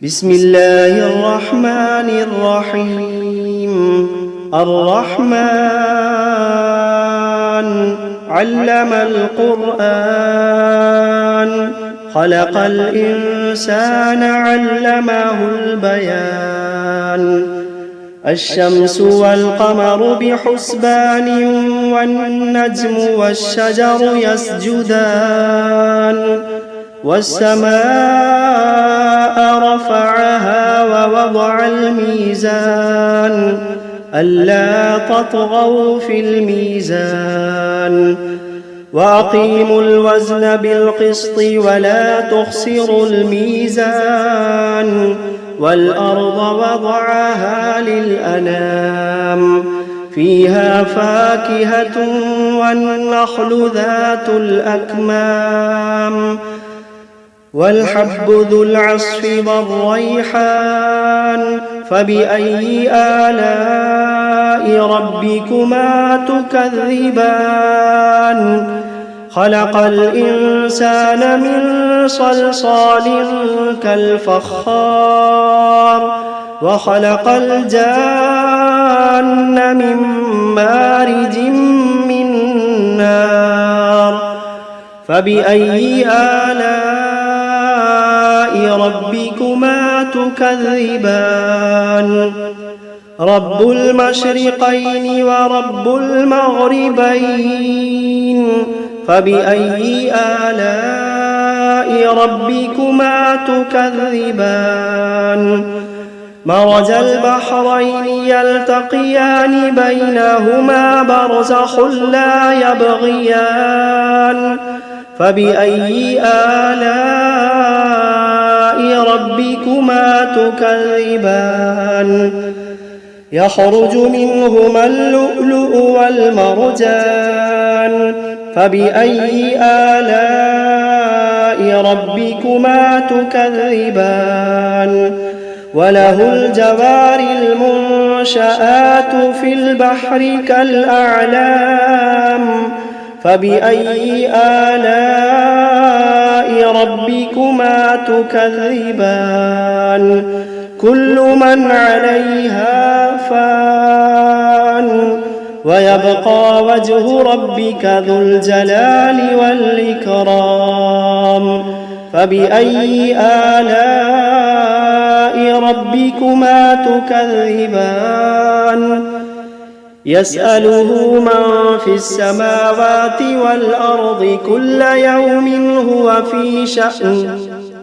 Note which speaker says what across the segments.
Speaker 1: بسم الله الرحمن الرحيم. الرحمن علم القرآن، خلق الإنسان علمه البيان. الشمس والقمر بحسبان، والنجم والشجر يسجدان. والسماء رفعها ووضع الميزان، ألا تطغوا في الميزان. وأقيموا الوزن بالقسط ولا تخسروا الميزان. والأرض وضعها للأنام، فيها فاكهة والنخل ذات الأكمام، والحب ذو العصف والريحان. فبأي آلاء ربكما تكذبان؟ خلق الإنسان من صلصال كالفخار، وخلق الجان من مارج من نار. فبأي آلاء ربكما تكذبان؟ رب المشرقين ورب المغربين. فبأي آلاء ربكما تكذبان؟ مرج البحرين يلتقيان، بينهما برزخ لا يبغيان. فبأي آلاء ربكما تكذبان؟ يخرج منهما اللؤلؤ والمرجان. فبأي آلاء ربكما تكذبان؟ وله الجوار المنشآت في البحر كالأعلام. فبأي آلاء ربكما تكذبان؟ كل من عليها فان، ويبقى وجه ربك ذو الجلال والإكرام. فبأي آلاء ربكما تكذبان؟ يسأله من في السماوات والأرض كل يوم هو في شأن.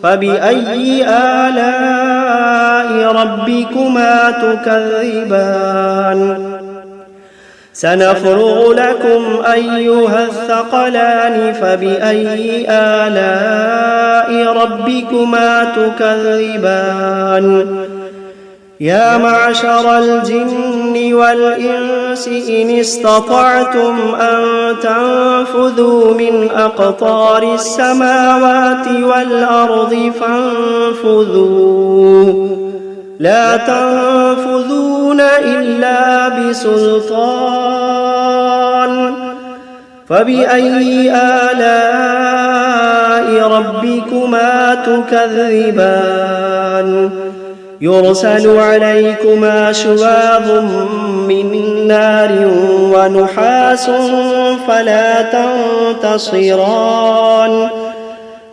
Speaker 1: فبأي آلاء ربكما تكذبان؟ سنفرغ لكم أيها الثقلان. فبأي آلاء ربكما تكذبان؟ يا معشر الجن والإنس إن استطعتم أن تنفذوا من أقطار السماوات والأرض فانفذوا، لا تنفذون إلا بسلطان. فبأي آلاء ربكما تكذبان؟ يرسل عليكما شواظ من نار ونحاس فلا تنتصران.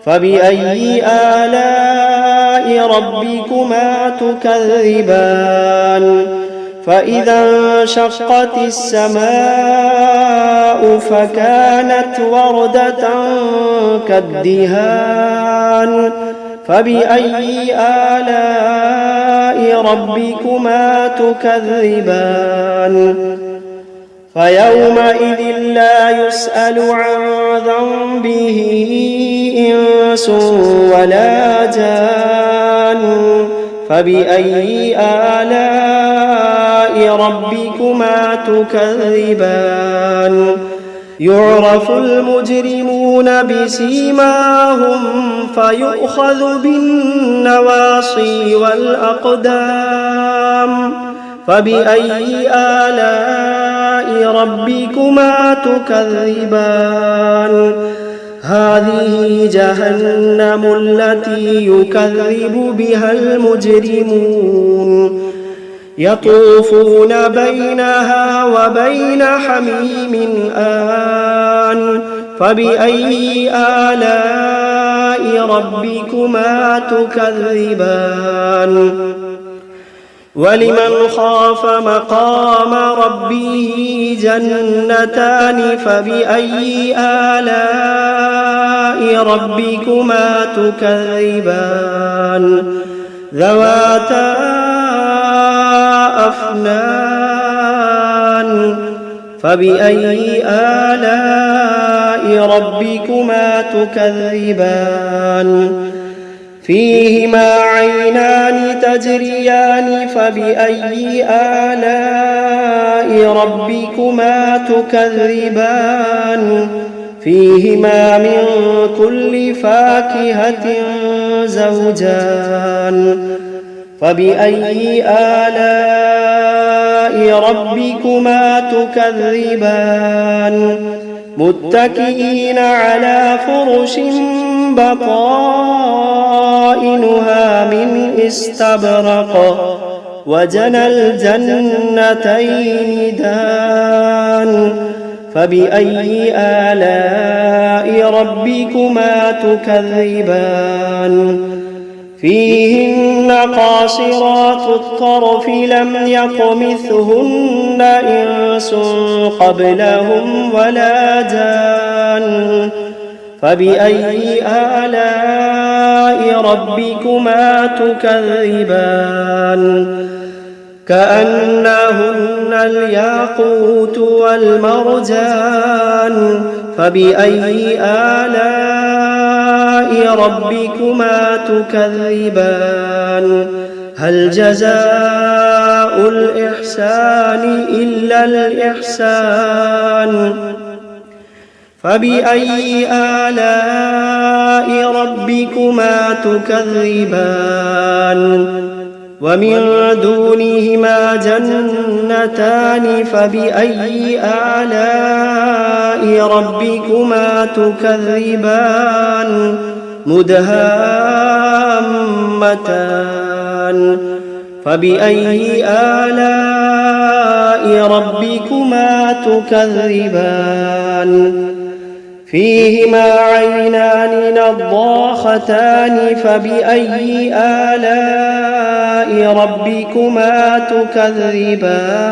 Speaker 1: فبأي آلاء ربكما تكذبان؟ فإذا انشقت السماء فكانت وردة كالدهان. فبأي آلاء ربكما تكذبان؟ فيومئذ لا يسأل عن ذنبه إنس ولا جان. فبأي آلاء ربكما تكذبان؟ يعرف المجرمون بسيماهم فيؤخذ بالنواصي والأقدام. فبأي آلاء ربكما تكذبان؟ هذه جهنم التي يكذب بها المجرمون يطوفون بينها وبين حميم آن فبأي آلاء ربكما تكذبان ولمن خاف مقام ربه جنتان فبأي آلاء ربكما تكذبان ذواتا أفنان فبأي آلاء ربكما تكذبان فيهما عينان تجريان فبأي آلاء ربكما تكذبان فيهما من كل فاكهة زوجان فبأي آلاء ربكما تكذبان متكئين على فرش بطائنها من استبرق وجنى الجنتين دان فبأي آلاء ربكما تكذبان فيهن قاصرات الطرف لم يطمثهن إنس قبلهم ولا جان فبأي آلاء ربكما تكذبان كأنهن الياقوت والمرجان فبأي آلاء ربكما تكذبان هل جزاء الإحسان إلا الإحسان فبأي آلاء ربكما تكذبان ومن دونهما جنتان فبأي آلاء ربكما تكذبان مدهامتان فبأي آلاء ربكما تكذبان فيهما عينان نضاختان فبأي آلاء ربكما تكذبان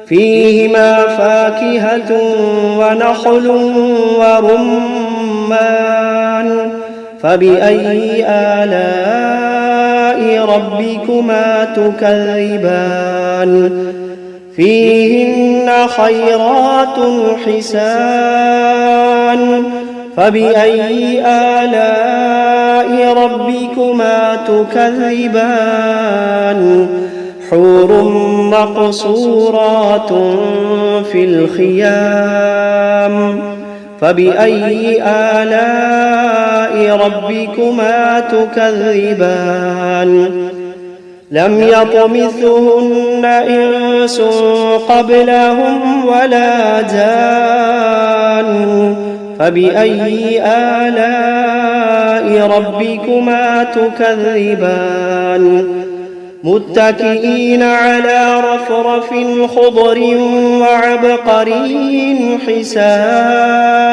Speaker 1: فيهما فاكهة ونخل ورمان فبأي آلاء ربكما تكذبان فيهن خيرات حسان فبأي آلاء ربكما تكذبان حور مقصورات في الخيام فبأي آلاء ربكما تكذبان لم يطمثهن إنس قبلهم ولا جان فبأي آلاء ربكما تكذبان متكئين على رفرف خضر وعبقري حسان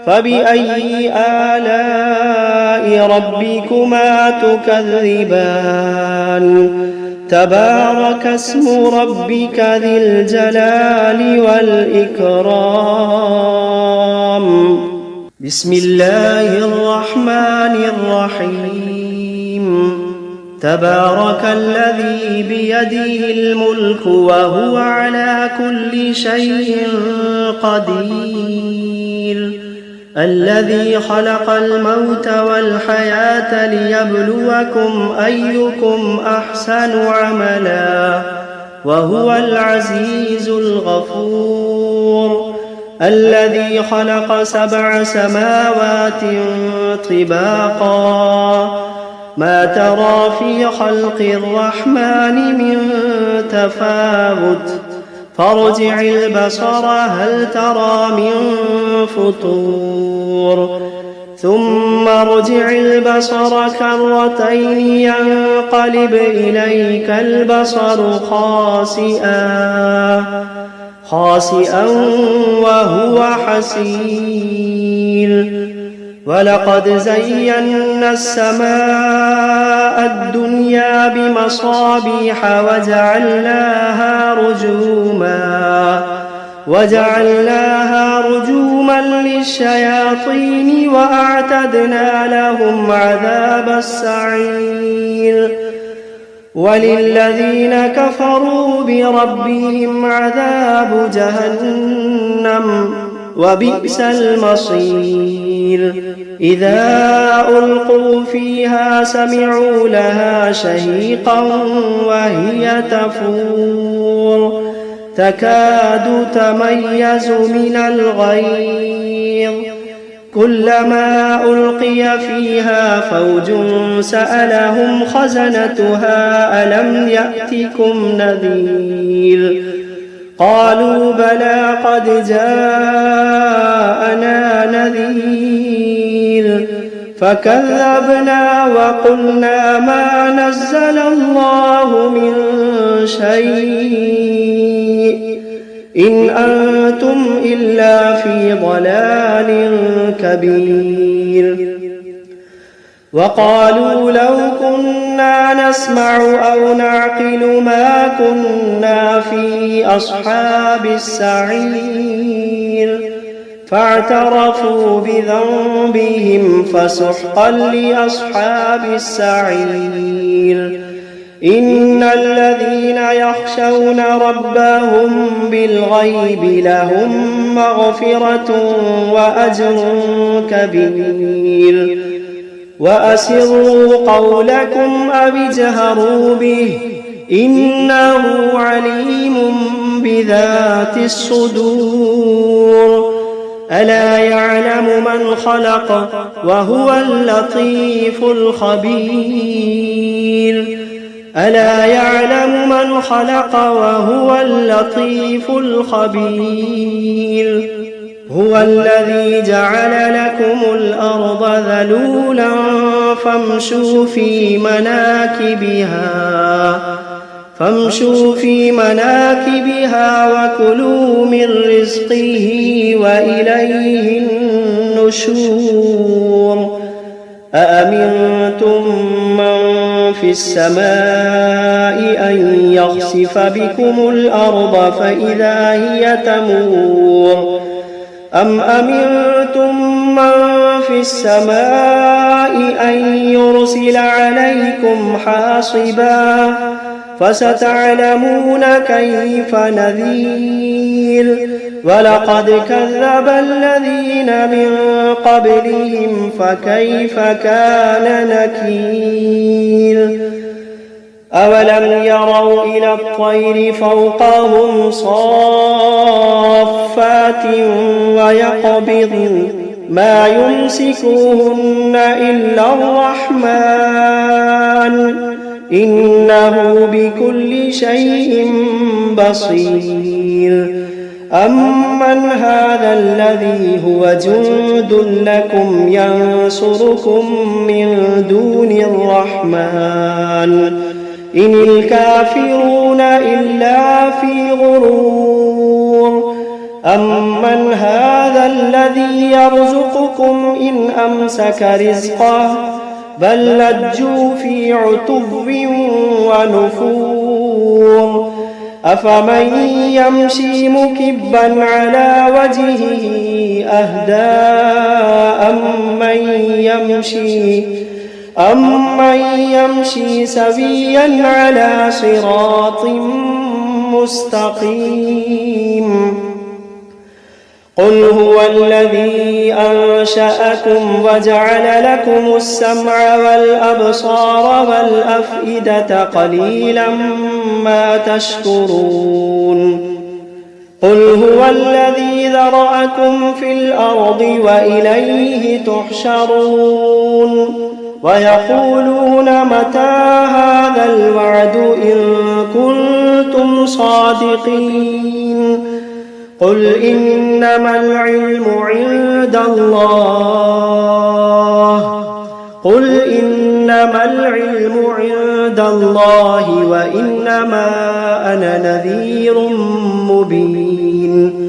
Speaker 1: فبأي آلاء ربكما تكذبان تبارك اسم ربك ذي الجلال والإكرام بسم الله الرحمن الرحيم تبارك الذي بيده الملك وهو على كل شيء قدير الذي خلق الموت والحياة ليبلوكم أيكم أحسن عملا وهو العزيز الغفور الذي خلق 7 سماوات طباقا ما ترى في خلق الرحمن من تفاوت فارجع البصر هل ترى من فطور ثم ارجع البصر كرتين ينقلب إليك البصر خاسئا وهو حسير ولقد زينا السماء الدنيا بمصابيح وجعلناها رجوما للشياطين وأعتدنا لهم عذاب السعير وللذين كفروا بربهم عذاب جهنم وبئس المصير إذا ألقوا فيها سمعوا لها شهيقا وهي تفور تكاد تميز من الغيظ كلما ألقي فيها فوج سألهم خزنتها ألم يأتكم نذير قالوا بلى قد جاءنا نذير فكذبنا وقلنا ما نزل الله من شيء إن أنتم إلا في ضلال كبير وقالوا لو كنا نسمع أو نعقل ما كنا في أصحاب السعير فاعترفوا بذنبهم فسحقا لأصحاب السعير إن الذين يخشون ربهم بالغيب لهم مغفرة وأجر كبير وأسروا قولكم أو اجهروا به إنه عليم بذات الصدور ألا يعلم من خلق وهو اللطيف الخبير ألا يعلم من خلق وهو اللطيف الخبير هو الذي جعل لكم الأرض ذلولا فامشوا في مناكبها وكلوا من رزقه وإليه النشور أأمنتم من في السماء أن يخسف بكم الأرض فإذا هي تمور أم أمنتم من في السماء أن يرسل عليكم حاصبا فستعلمون كيف نذير ولقد كذب الذين من قبلهم فكيف كان نكير أولم يروا إلى الطير فوقهم صافات ويقبضن ما يمسكوهن إلا الرحمن إنه بكل شيء بصير أمن هذا الذي هو جند لكم ينصركم من دون الرحمن إن الكافرون إلا في غرور أمن هذا الذي يرزقكم إن أمسك رزقه بل لجوا في عتب ونفور أفمن يمشي مكبا على وجهه أهدى أمن يمشي سويا على صراط مستقيم قل هو الذي أنشأكم وجعل لكم السمع والأبصار والأفئدة قليلا ما تشكرون قل هو الذي ذرأكم في الأرض وإليه تحشرون ويقولون متى هذا الوعد إن كنتم صادقين قل إنما العلم عند الله وإنما أنا نذير مبين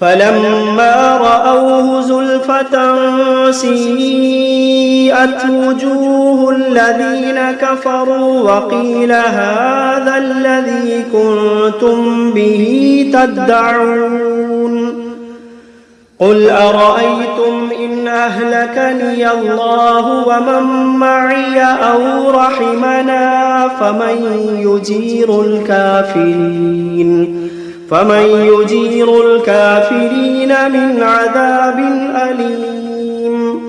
Speaker 1: فلما رأوه زلفة سيئت وجوه الذين كفروا وقيل هذا الذي كنتم به تدعون قل أرأيتم إن أهلكني الله ومن معي أو رحمنا فمن يجير الكافرين من عذاب أليم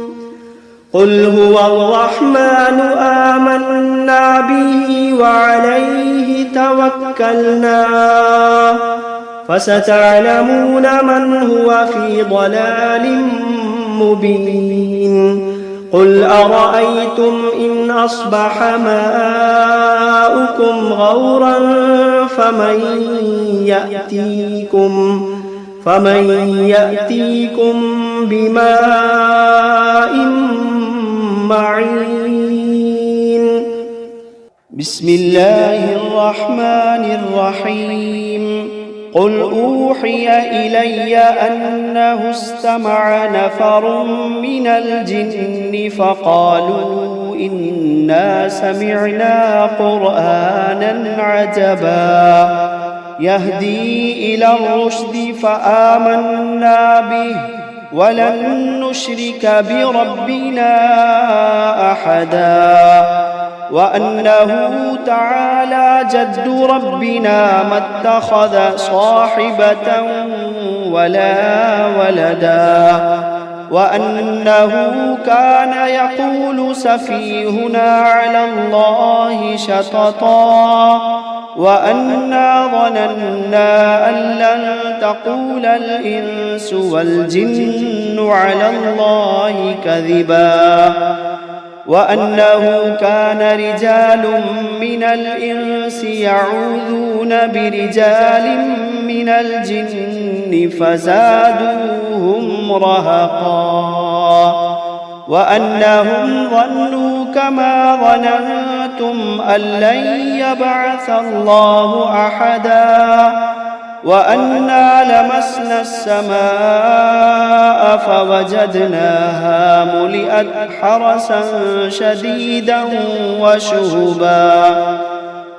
Speaker 1: قل هو الرحمن آمنا به وعليه توكلنا فستعلمون من هو في ضلال مبين قل أرأيتم إن أصبح ماؤكم غورا فمن يأتيكم بماء معين بسم الله الرحمن الرحيم قل أوحي إلي أنه استمع نفر من الجن فقالوا إنا سمعنا قرآنا عجبا يهدي إلى الرشد فآمنا به ولن نشرك بربنا أحدا وأنه تعالى جد ربنا ما اتخذ صاحبة ولا ولدا وأنه كان يقول سفيهنا على الله شططا وأنا ظننا أن لن تقول الإنس والجن على الله كذبا وأنه كان رجال من الإنس يعوذون برجال من الجن فزادوهم رهقا وأنهم ظنوا كما ظننتم أن لن يبعث الله أحدا وأنا لمسنا السماء فوجدناها ملئت حرسا شديدا وشهبا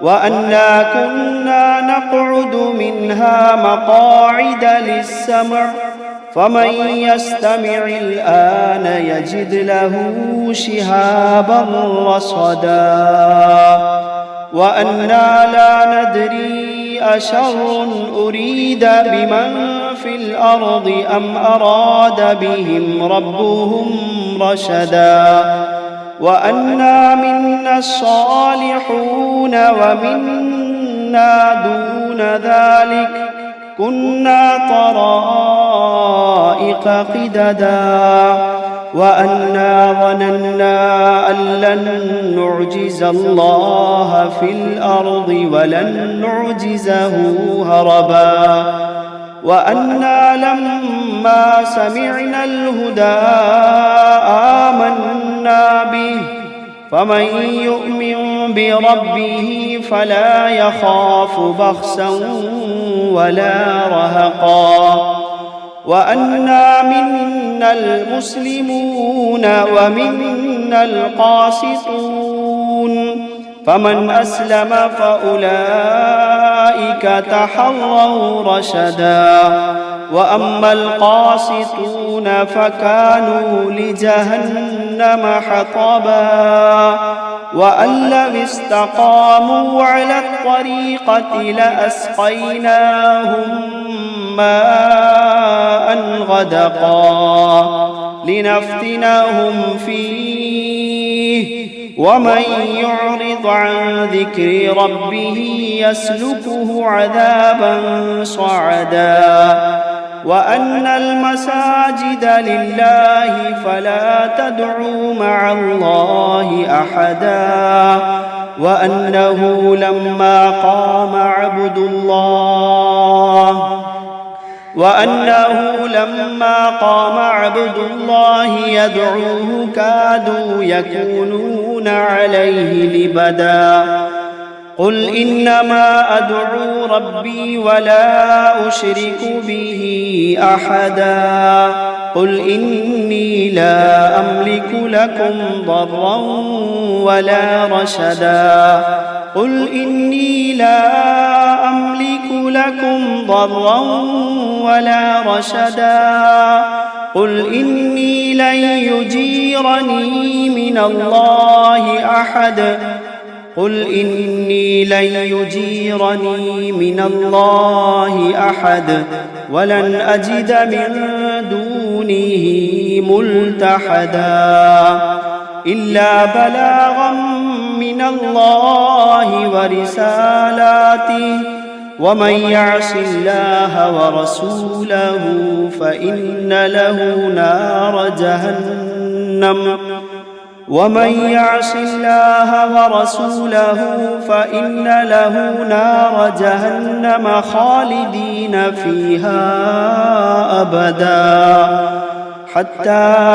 Speaker 1: وأنا كنا نقعد منها مقاعد للسمع فمن يستمع الآن يجد له شهابا رصدا وأنا لا ندري أشر أريد بمن في الأرض أم أراد بهم ربهم رشدا وأنا منا الصالحون ومنا دون ذلك كنا طرائق قددا وأنا ظننا أن لن نعجز الله في الأرض ولن نعجزه هربا وأنا لما سمعنا الهدى آمنا به فمن يؤمن بربه فلا يخاف بخسا ولا رهقا وأنا منا المسلمون ومنا القاسطون فمن أسلم فأولئك تحروا رشدا وأما القاسطون فكانوا لجهنم حطبا وأن لم استقاموا على الطريقة لأسقيناهم ماء غدقا لنفتنهم فيه ومن يعرض عن ذكر ربه يسلكه عذابا صعدا وأن المساجد لله فلا تدعوا مع الله أحدا وأنه لما قام عبد الله يدعوه كادوا يكونون عليه لبدا. قل إنما أدعو ربي ولا أشرك به أحدا. قل إني لا أملك لكم ضرا ولا رشدا. قل إني لا أملك لكم ضرا ولا رشدا. قل إني لن يجيرني من الله أحد. قل إني لن يجيرني من الله أحد ولن أجد من دونه ملتحدا إلا بلاغا من الله ورسالاته ومن يعص الله ورسوله فإن له نار جهنم خالدين فيها أبدا حتى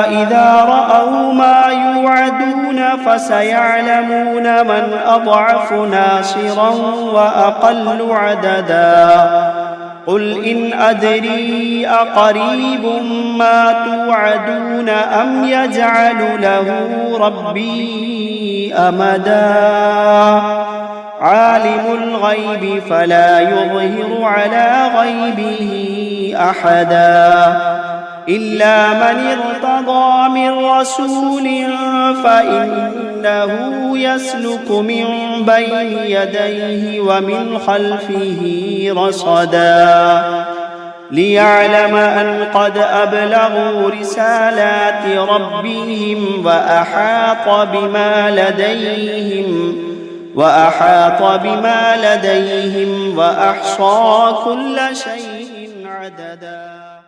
Speaker 1: إذا رأوا ما يوعدون فسيعلمون من أضعف ناصرا وأقل عددا. قل إن أدري أقريب ما توعدون أم يجعل له ربي أمدا. عالم الغيب فلا يظهر على غيبه أحدا إلا من ارتضى من رسول فإنه يسلك من بين يديه ومن خلفه رصدا ليعلم أن قد أبلغوا رسالات ربهم وأحاط بما لديهم وأحصى كل شيء عددا.